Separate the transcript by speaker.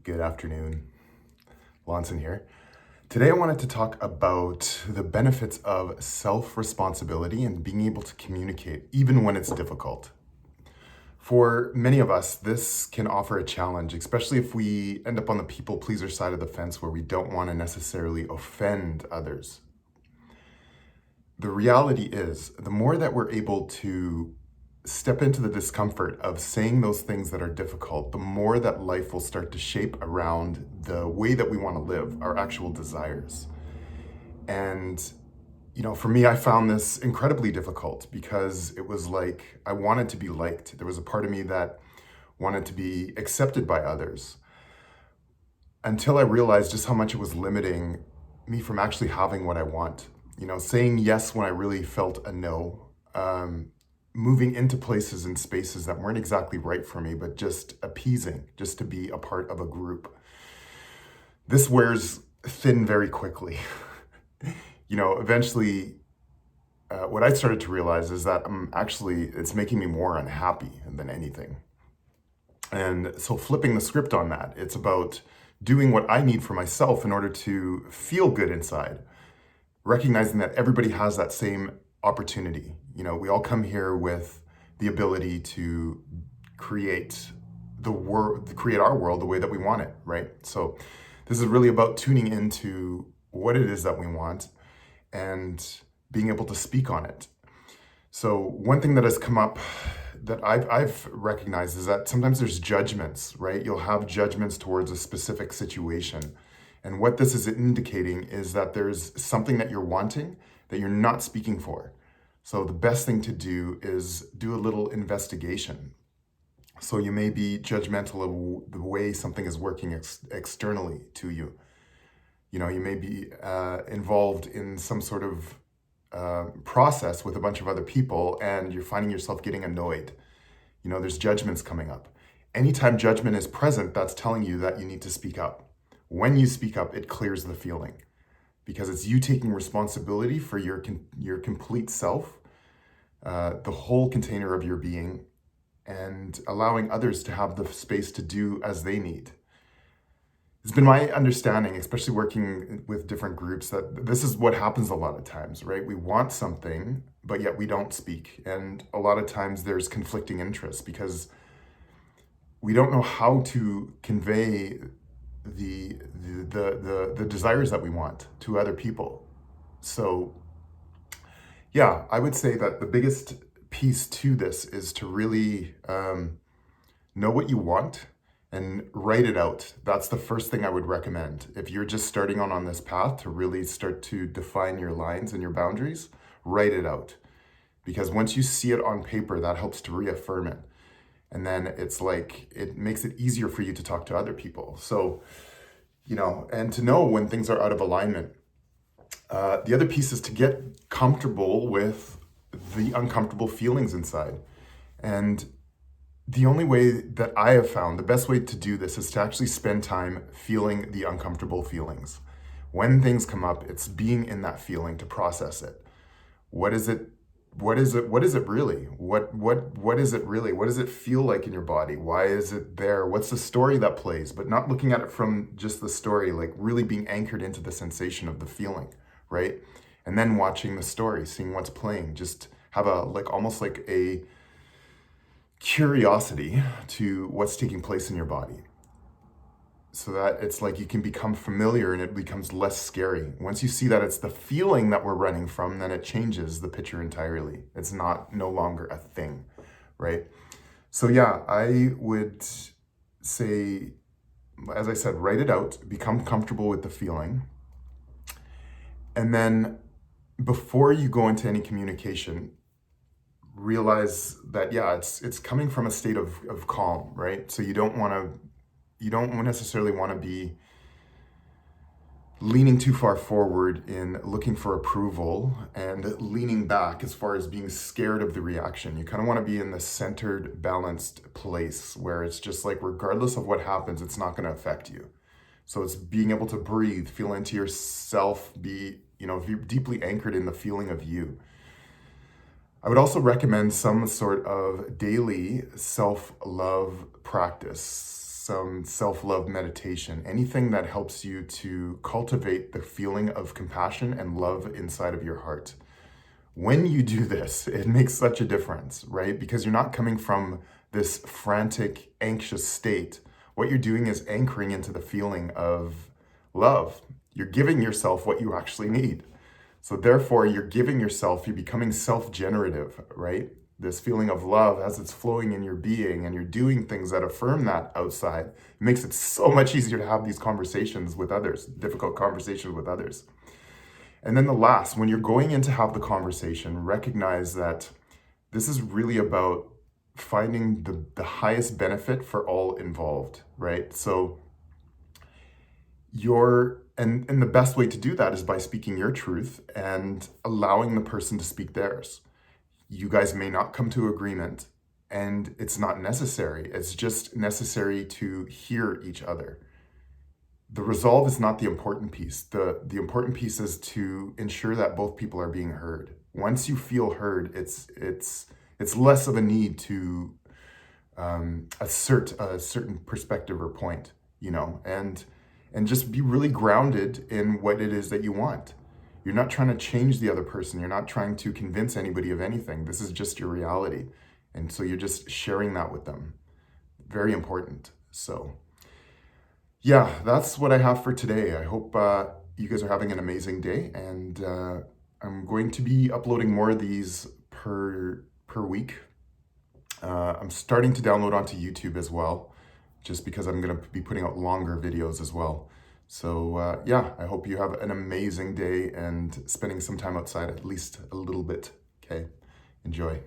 Speaker 1: Good afternoon. Lonson here. Today I wanted to talk about the benefits of self-responsibility and being able to communicate even when it's difficult. For many of us, this can offer a challenge, especially if we end up on the people pleaser side of the fence where we don't want to necessarily offend others. The reality is, the more that we're able to step into the discomfort of saying those things that are difficult, the more that life will start to shape around the way that we want to live, our actual desires. And, for me, I found this incredibly difficult because it was like I wanted to be liked. There was a part of me that wanted to be accepted by others until I realized just how much it was limiting me from actually having what I want. Saying yes when I really felt a no. Moving into places and spaces that weren't exactly right for me, but just appeasing, just to be a part of a group. This wears thin very quickly. Eventually, what I started to realize is that it's making me more unhappy than anything. And so flipping the script on that, it's about doing what I need for myself in order to feel good inside, recognizing that everybody has that same opportunity. We all come here with the ability to create create our world the way that we want it, right? So this is really about tuning into what it is that we want and being able to speak on it. So one thing that has come up that I've recognized is that sometimes there's judgments, right? You'll have judgments towards a specific situation. And what this is indicating is that there's something that you're wanting that you're not speaking for. So the best thing to do is do a little investigation. So you may be judgmental of the way something is working externally to you. You may be involved in some sort of process with a bunch of other people and you're finding yourself getting annoyed. There's judgments coming up. Anytime judgment is present, that's telling you that you need to speak up. When you speak up, it clears the feeling because it's you taking responsibility for your complete self, the whole container of your being, and allowing others to have the space to do as they need. It's been my understanding, especially working with different groups, that this is what happens a lot of times, right? We want something, but yet we don't speak. And a lot of times there's conflicting interests because we don't know how to convey the desires that we want to other people. So yeah, I would say that the biggest piece to this is to really know what you want and write it out. That's the first thing I would recommend. If you're just starting on this path to really start to define your lines and your boundaries, write it out. Because once you see it on paper, that helps to reaffirm it. And then it's like, it makes it easier for you to talk to other people. So, and to know when things are out of alignment. The other piece is to get comfortable with the uncomfortable feelings inside. And the only way that I have found, the best way to do this is to actually spend time feeling the uncomfortable feelings. When things come up, it's being in that feeling to process it. What is it? What is it really? What is it really? What does it feel like in your body? Why is it there? What's the story that plays? But not looking at it from just the story, like really being anchored into the sensation of the feeling, right? And then watching the story, seeing what's playing. Just have almost like a curiosity to what's taking place in your body, so that it's like you can become familiar and it becomes less scary. Once you see that it's the feeling that we're running from, then it changes the picture entirely. It's no longer a thing, right? So yeah, I would say, as I said, write it out, become comfortable with the feeling. And then before you go into any communication, realize that, yeah, it's coming from a state of calm, right? So you don't necessarily want to be leaning too far forward in looking for approval and leaning back as far as being scared of the reaction. You kind of want to be in this centered, balanced place where it's just like, regardless of what happens, it's not going to affect you. So it's being able to breathe, feel into yourself, be deeply anchored in the feeling of you. I would also recommend some sort of daily self-love practice. some self-love meditation, anything that helps you to cultivate the feeling of compassion and love inside of your heart. When you do this, it makes such a difference, right? Because you're not coming from this frantic, anxious state. What you're doing is anchoring into the feeling of love. You're giving yourself what you actually need. So therefore, you're giving yourself, you're becoming self-generative, right? This feeling of love as it's flowing in your being and you're doing things that affirm that outside, it makes it so much easier to have these conversations with others, difficult conversations with others. And then the last, when you're going in to have the conversation, recognize that this is really about finding the highest benefit for all involved, right? So and the best way to do that is by speaking your truth and allowing the person to speak theirs. You guys may not come to agreement, and it's not necessary. It's just necessary to hear each other. The resolve is not the important piece. The important piece is to ensure that both people are being heard. Once you feel heard, it's less of a need to assert a certain perspective or point, and just be really grounded in what it is that you want. You're not trying to change the other person. You're not trying to convince anybody of anything. This is just your reality. And so you're just sharing that with them. Very important. So yeah, that's what I have for today. I hope you guys are having an amazing day, and I'm going to be uploading more of these per week. I'm starting to download onto YouTube as well, just because I'm going to be putting out longer videos as well. So yeah, I hope you have an amazing day and spending some time outside, at least a little bit. Okay, enjoy.